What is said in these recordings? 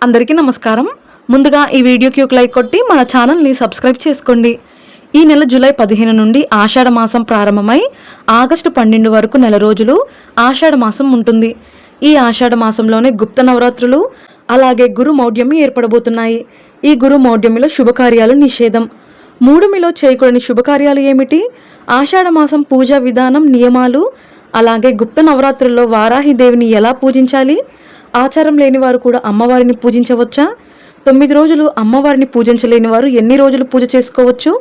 అందరికీ నమస్కారం. ముందుగా ఈ వీడియోకి ఒక లైక్ కొట్టి మన ఛానల్ని సబ్స్క్రైబ్ చేసుకోండి. ఈ నెల జూలై 15 నుండి ఆషాఢ మాసం ప్రారంభమై ఆగస్టు 12 వరకు నెల రోజులు ఆషాఢ మాసం ఉంటుంది. ఈ ఆషాఢ మాసంలోనే గుప్త నవరాత్రులు అలాగే గురు మౌఢ్యమి ఏర్పడబోతున్నాయి. ఈ గురు మౌఢ్యమిలో శుభకార్యాలు నిషేధం. మూడుమిలో చేయకూడని శుభకార్యాలు ఏమిటి? ఆషాఢ మాసం పూజా విధానం, నియమాలు, అలాగే గుప్త నవరాత్రుల్లో వారాహిదేవిని ఎలా పూజించాలి, ఆచారం లేని వారు కూడా అమ్మవారిని పూజించవచ్చా, 9 రోజులు అమ్మవారిని పూజించలేని వారు ఎన్ని రోజులు పూజ చేసుకోవచ్చు,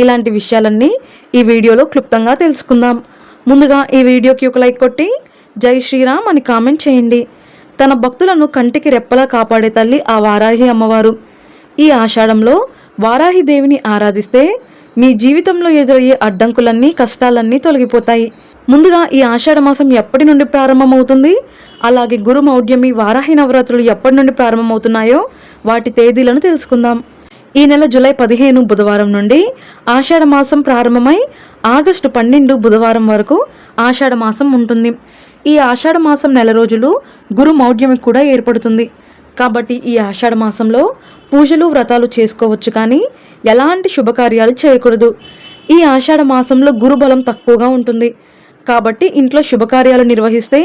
ఇలాంటి విషయాలన్నీ ఈ వీడియోలో క్లుప్తంగా తెలుసుకుందాం. ముందుగా ఈ వీడియోకి ఒక లైక్ కొట్టి జై శ్రీరామ్ అని కామెంట్ చేయండి. తన భక్తులను కంటికి రెప్పలా కాపాడే తల్లి ఆ వారాహి అమ్మవారు. ఈ ఆషాఢంలో వారాహి దేవిని ఆరాధిస్తే మీ జీవితంలో ఎదురయ్యే అడ్డంకులన్నీ, కష్టాలన్నీ తొలగిపోతాయి. ముందుగా ఈ ఆషాఢ మాసం ఎప్పటి నుండి ప్రారంభమవుతుంది, అలాగే గురు మౌఢ్యమి, వారాహి నవరాత్రులు ఎప్పటి నుండి ప్రారంభమవుతున్నాయో వాటి తేదీలను తెలుసుకుందాం. ఈ నెల జూలై 15 బుధవారం నుండి ఆషాఢ మాసం ప్రారంభమై ఆగస్టు 12 బుధవారం వరకు ఆషాఢ మాసం ఉంటుంది. ఈ ఆషాఢ మాసం నెల రోజులు గురు మౌఢ్యమి కూడా ఏర్పడుతుంది. కాబట్టి ఈ ఆషాఢ మాసంలో పూజలు, వ్రతాలు చేసుకోవచ్చు, కానీ ఎలాంటి శుభకార్యాలు చేయకూడదు. ఈ ఆషాఢ మాసంలో గురుబలం తక్కువగా ఉంటుంది. కాబట్టి ఇంట్లో శుభకార్యాలు నిర్వహిస్తే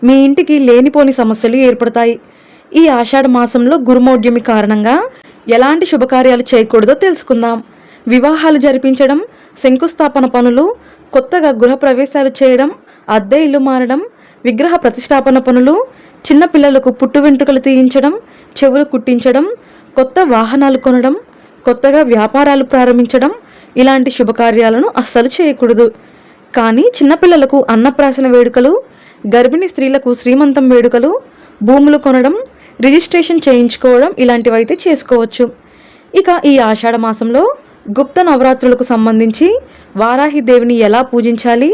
మీ ఇంటికి లేనిపోని సమస్యలు ఏర్పడతాయి. ఈ ఆషాఢ మాసంలో గురుమౌఢ్యమి కారణంగా ఎలాంటి శుభకార్యాలు చేయకూడదో తెలుసుకుందాం. వివాహాలు జరిపించడం, శంకుస్థాపన పనులు, కొత్తగా గృహప్రవేశాలు చేయడం, అద్దె ఇల్లు మారడం, విగ్రహ ప్రతిష్టాపన పనులు, చిన్న పిల్లలకు పుట్టు వెంట్రుకలు తీయించడం, చెవులు కుట్టించడం, కొత్త వాహనాలు కొనడం, కొత్తగా వ్యాపారాలు ప్రారంభించడం, ఇలాంటి శుభకార్యాలను అస్సలు చేయకూడదు. కానీ చిన్నపిల్లలకు అన్నప్రాసన వేడుకలు, గర్భిణీ స్త్రీలకు శ్రీమంతం వేడుకలు, భూములు కొనడం, రిజిస్ట్రేషన్ చేయించుకోవడం ఇలాంటివైతే చేసుకోవచ్చు. ఇక ఈ ఆషాఢ మాసంలో గుప్త నవరాత్రులకు సంబంధించి వారాహి దేవిని ఎలా పూజించాలి,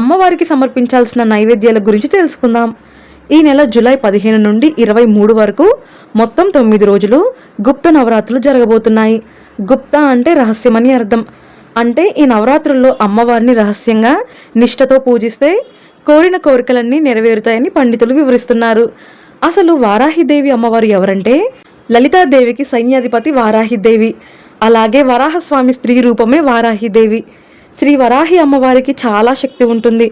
అమ్మవారికి సమర్పించాల్సిన నైవేద్యాల గురించి తెలుసుకుందాం. ఈ నెల జూలై 15 నుండి 23 వరకు మొత్తం 9 రోజులు గుప్త నవరాత్రులు జరగబోతున్నాయి. గుప్త అంటే రహస్యమని అర్థం. అంటే ఈ నవరాత్రుల్లో అమ్మవారిని రహస్యంగా నిష్ఠతో పూజిస్తే కోరిన కోరికలన్నీ నెరవేరుతాయని పండితులు వివరిస్తున్నారు. అసలు వారాహిదేవి అమ్మవారు ఎవరంటే లలితాదేవికి సైన్యాధిపతి వారాహిదేవి. అలాగే వరాహస్వామి స్త్రీ రూపమే వారాహిదేవి. శ్రీ వరాహి అమ్మవారికి చాలా శక్తి ఉంటుంది.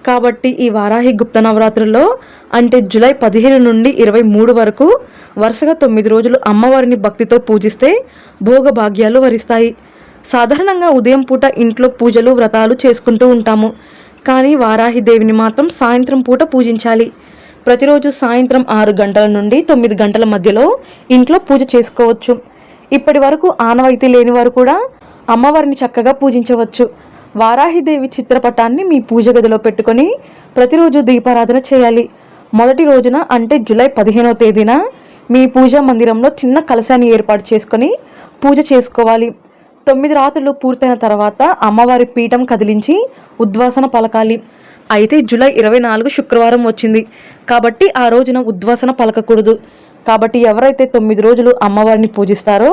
కాబట్టి ఈ వారాహి గుప్త నవరాత్రుల్లో అంటే జూలై 15 నుండి 23 వరకు వరుసగా 9 రోజులు అమ్మవారిని భక్తితో పూజిస్తే భోగభాగ్యాలు వరిస్తాయి. సాధారణంగా ఉదయం పూట ఇంట్లో పూజలు, వ్రతాలు చేసుకుంటూ ఉంటాము. కానీ వారాహి దేవిని మాత్రం సాయంత్రం పూట పూజించాలి. ప్రతిరోజు సాయంత్రం 6 గంటల నుండి 9 గంటల మధ్యలో ఇంట్లో పూజ చేసుకోవచ్చు. ఇప్పటి వరకు ఆనవాయితీ లేని వారు కూడా అమ్మవారిని చక్కగా పూజించవచ్చు. వారాహిదేవి చిత్రపటాన్ని మీ పూజ గదిలో పెట్టుకొని ప్రతిరోజు దీపారాధన చేయాలి. మొదటి రోజున అంటే జూలై 15వ తేదీన మీ పూజా మందిరంలో చిన్న కలశాన్ని ఏర్పాటు చేసుకొని పూజ చేసుకోవాలి. 9 రాత్రులు పూర్తయిన తర్వాత అమ్మవారి పీఠం కదిలించి ఉద్వాసన పలకాలి. అయితే జూలై 24 శుక్రవారం వచ్చింది కాబట్టి ఆ రోజున ఉద్వాసన పలకకూడదు. కాబట్టి ఎవరైతే 9 రోజులు అమ్మవారిని పూజిస్తారో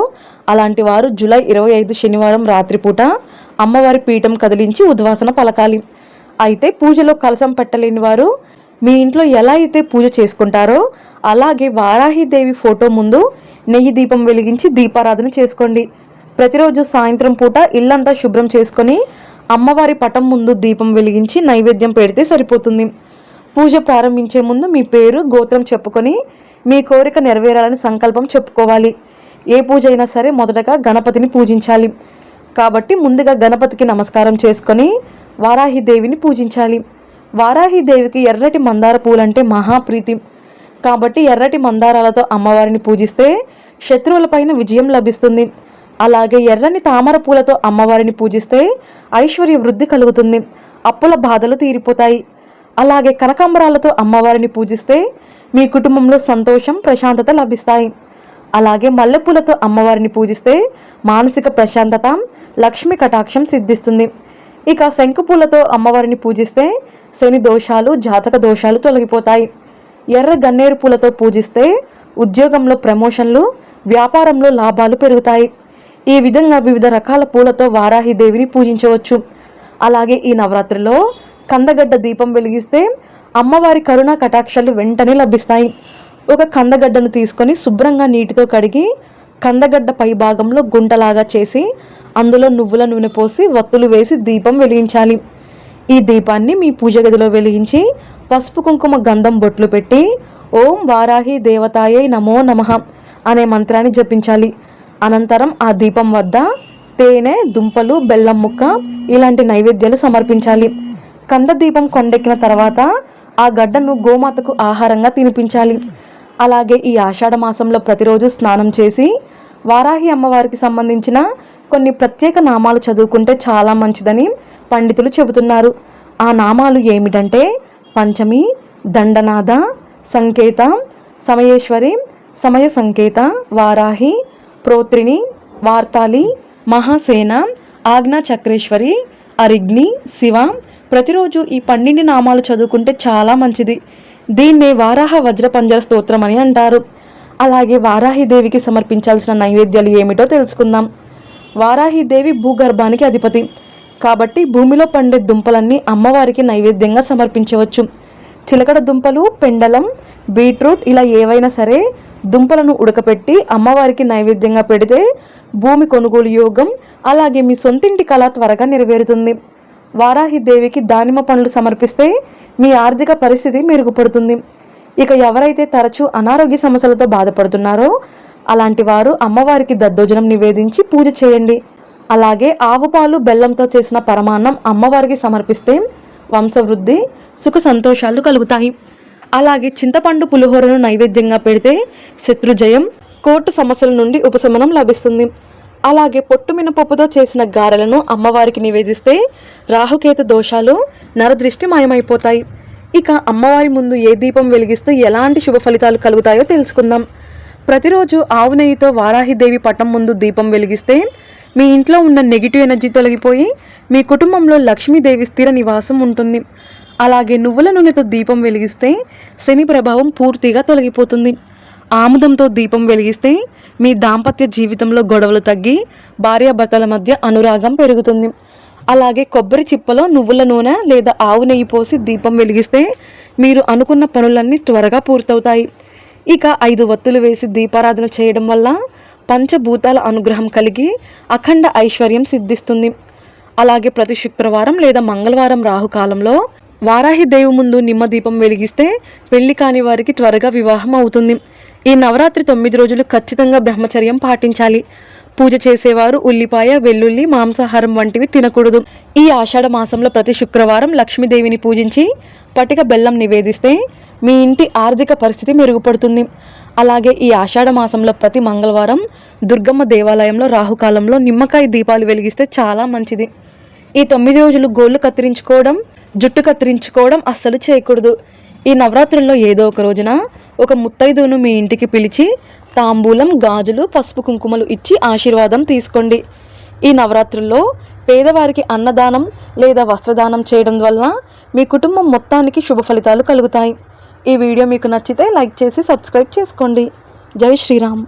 అలాంటి వారు జూలై 25 శనివారం రాత్రిపూట అమ్మవారి పీఠం కదిలించి ఉద్వాసన పలకాలి. అయితే పూజలో కలశం పెట్టలేని వారు మీ ఇంట్లో ఎలా అయితే పూజ చేసుకుంటారో అలాగే వారాహిదేవి ఫోటో ముందు నెయ్యి దీపం వెలిగించి దీపారాధన చేసుకోండి. ప్రతిరోజు సాయంత్రం పూట ఇల్లంతా శుభ్రం చేసుకొని అమ్మవారి పటం ముందు దీపం వెలిగించి నైవేద్యం పెడితే సరిపోతుంది. పూజ ప్రారంభించే ముందు మీ పేరు, గోత్రం చెప్పుకొని మీ కోరిక నెరవేరాలని సంకల్పం చెప్పుకోవాలి. ఏ పూజ అయినా సరే మొదటగా గణపతిని పూజించాలి. కాబట్టి ముందుగా గణపతికి నమస్కారం చేసుకొని వారాహిదేవిని పూజించాలి. వారాహిదేవికి ఎర్రటి మందార పూలంటే మహాప్రీతి. కాబట్టి ఎర్రటి మందారాలతో అమ్మవారిని పూజిస్తే శత్రువులపైన విజయం లభిస్తుంది. అలాగే ఎర్రని తామర పూలతో అమ్మవారిని పూజిస్తే ఐశ్వర్య వృద్ధి కలుగుతుంది, అప్పుల బాధలు తీరిపోతాయి. అలాగే కనకాంబరాలతో అమ్మవారిని పూజిస్తే మీ కుటుంబంలో సంతోషం, ప్రశాంతత లభిస్తాయి. అలాగే మల్లెపూలతో అమ్మవారిని పూజిస్తే మానసిక ప్రశాంతత, లక్ష్మి కటాక్షం సిద్ధిస్తుంది. ఇక శంకుపూలతో అమ్మవారిని పూజిస్తే శని దోషాలు, జాతక దోషాలు తొలగిపోతాయి. ఎర్ర గన్నేరు పూలతో పూజిస్తే ఉద్యోగంలో ప్రమోషన్లు, వ్యాపారంలో లాభాలు పెరుగుతాయి. ఈ విధంగా వివిధ రకాల పూలతో వారాహిదేవిని పూజించవచ్చు. అలాగే ఈ నవరాత్రిలో కందగడ్డ దీపం వెలిగిస్తే అమ్మవారి కరుణా కటాక్షాలు వెంటనే లభిస్తాయి. ఒక కందగడ్డను తీసుకొని శుభ్రంగా నీటితో కడిగి కందగడ్డ పై భాగంలో గుంటలాగా చేసి అందులో నువ్వుల నూనె పోసి వత్తులు వేసి దీపం వెలిగించాలి. ఈ దీపాన్ని మీ పూజ గదిలో వెలిగించి పసుపు కుంకుమ గంధం బొట్లు పెట్టి ఓం వారాహి దేవతాయై నమో నమః అనే మంత్రాన్ని జపించాలి. అనంతరం ఆ దీపం వద్ద తేనె, దుంపలు, బెల్లం ముక్క ఇలాంటి నైవేద్యాలు సమర్పించాలి. కంద దీపం కొండెక్కిన తర్వాత ఆ గడ్డను గోమాతకు ఆహారంగా తినిపించాలి. అలాగే ఈ ఆషాఢ మాసంలో ప్రతిరోజు స్నానం చేసి వారాహి అమ్మవారికి సంబంధించిన కొన్ని ప్రత్యేక నామాలు చదువుకుంటే చాలా మంచిదని పండితులు చెబుతున్నారు. ఆ నామాలు ఏమిటంటే పంచమి, దండనాథ, సంకేత, సమయేశ్వరి, సమయ సంకేత, వారాహి, ప్రోత్రిణి, వార్తాలి, మహాసేన, ఆజ్ఞా చక్రేశ్వరి, అరిగ్ని, శివ. ప్రతిరోజు ఈ 12 నామాలు చదువుకుంటే చాలా మంచిది. దీన్నే వారాహ వజ్రపంజర స్తోత్రం అని అంటారు. అలాగే వారాహిదేవికి సమర్పించాల్సిన నైవేద్యాలు ఏమిటో తెలుసుకుందాం. వారాహిదేవి భూగర్భానికి అధిపతి కాబట్టి భూమిలో పండే దుంపలన్నీ అమ్మవారికి నైవేద్యంగా సమర్పించవచ్చు. చిలకడ దుంపలు, పెండలం, బీట్రూట్ ఇలా ఏవైనా సరే దుంపలను ఉడకపెట్టి అమ్మవారికి నైవేద్యంగా పెడితే భూమి కొనుగోలు యోగం, అలాగే మీ సొంతింటి కళ త్వరగా నెరవేరుతుంది. వారాహిదేవికి దానిమ్మ పండ్లు సమర్పిస్తే మీ ఆర్థిక పరిస్థితి మెరుగుపడుతుంది. ఇక ఎవరైతే తరచూ అనారోగ్య సమస్యలతో బాధపడుతున్నారో అలాంటి వారు అమ్మవారికి దద్దోజనం నివేదించి పూజ చేయండి. అలాగే ఆవు పాలు, బెల్లంతో చేసిన పరమాన్నం అమ్మవారికి సమర్పిస్తే వంశవృద్ధి, సుఖ సంతోషాలు కలుగుతాయి. అలాగే చింతపండు పులిహోరను నైవేద్యంగా పెడితే శత్రుజయం, కోర్టు సమస్యల నుండి ఉపశమనం లభిస్తుంది. అలాగే పొట్టు మినపప్పుతో చేసిన గారెలను అమ్మవారికి నివేదిస్తే రాహుకేతు దోషాలు, నరదృష్టి మాయమైపోతాయి. ఇక అమ్మవారి ముందు ఏ దీపం వెలిగిస్తే ఎలాంటి శుభ ఫలితాలు కలుగుతాయో తెలుసుకుందాం. ప్రతిరోజు ఆవు నెయ్యితో వారాహిదేవి పటం ముందు దీపం వెలిగిస్తే మీ ఇంట్లో ఉన్న నెగిటివ్ ఎనర్జీ తొలగిపోయి మీ కుటుంబంలో లక్ష్మీదేవి స్థిర నివాసం ఉంటుంది. అలాగే నువ్వుల నూనెతో దీపం వెలిగిస్తే శని ప్రభావం పూర్తిగా తొలగిపోతుంది. ఆముదంతో దీపం వెలిగిస్తే మీ దాంపత్య జీవితంలో గొడవలు తగ్గి భార్యాభర్తల మధ్య అనురాగం పెరుగుతుంది. అలాగే కొబ్బరి చిప్పలో నువ్వుల నూనె లేదా ఆవు నెయ్యి పోసి దీపం వెలిగిస్తే మీరు అనుకున్న పనులన్నీ త్వరగా పూర్తవుతాయి. ఇక 5 వత్తులు వేసి దీపారాధన చేయడం వల్ల పంచభూతాల అనుగ్రహం కలిగి అఖండ ఐశ్వర్యం సిద్ధిస్తుంది. అలాగే ప్రతి శుక్రవారం లేదా మంగళవారం రాహుకాలంలో వారాహిదేవి ముందు నిమ్మ దీపం వెలిగిస్తే పెళ్లి కాని వారికి త్వరగా వివాహం అవుతుంది. ఈ నవరాత్రి 9 రోజులు ఖచ్చితంగా బ్రహ్మచర్యం పాటించాలి. పూజ చేసేవారు ఉల్లిపాయ, వెల్లుల్లి, మాంసాహారం వంటివి తినకూడదు. ఈ ఆషాఢ మాసంలో ప్రతి శుక్రవారం లక్ష్మీదేవిని పూజించి పటిక బెల్లం నివేదిస్తే మీ ఇంటి ఆర్థిక పరిస్థితి మెరుగుపడుతుంది. అలాగే ఈ ఆషాఢ మాసంలో ప్రతి మంగళవారం దుర్గమ్మ దేవాలయంలో రాహుకాలంలో నిమ్మకాయ దీపాలు వెలిగిస్తే చాలా మంచిది. ఈ 9 రోజులు గోళ్లు కత్తిరించుకోవడం, జుట్టు కత్తిరించుకోవడం అస్సలు చేయకూడదు. ఈ నవరాత్రుల్లో ఏదో ఒక రోజున ఒక ముత్తైదును మీ ఇంటికి పిలిచి తాంబూలం, గాజులు, పసుపు కుంకుమలు ఇచ్చి ఆశీర్వాదం తీసుకోండి. ఈ నవరాత్రుల్లో పేదవారికి అన్నదానం లేదా వస్త్రదానం చేయడం వల్ల మీ కుటుంబం మొత్తానికి శుభ ఫలితాలు కలుగుతాయి. ఈ వీడియో మీకు నచ్చితే లైక్ చేసి సబ్స్క్రైబ్ చేసుకోండి. జై శ్రీరామ్.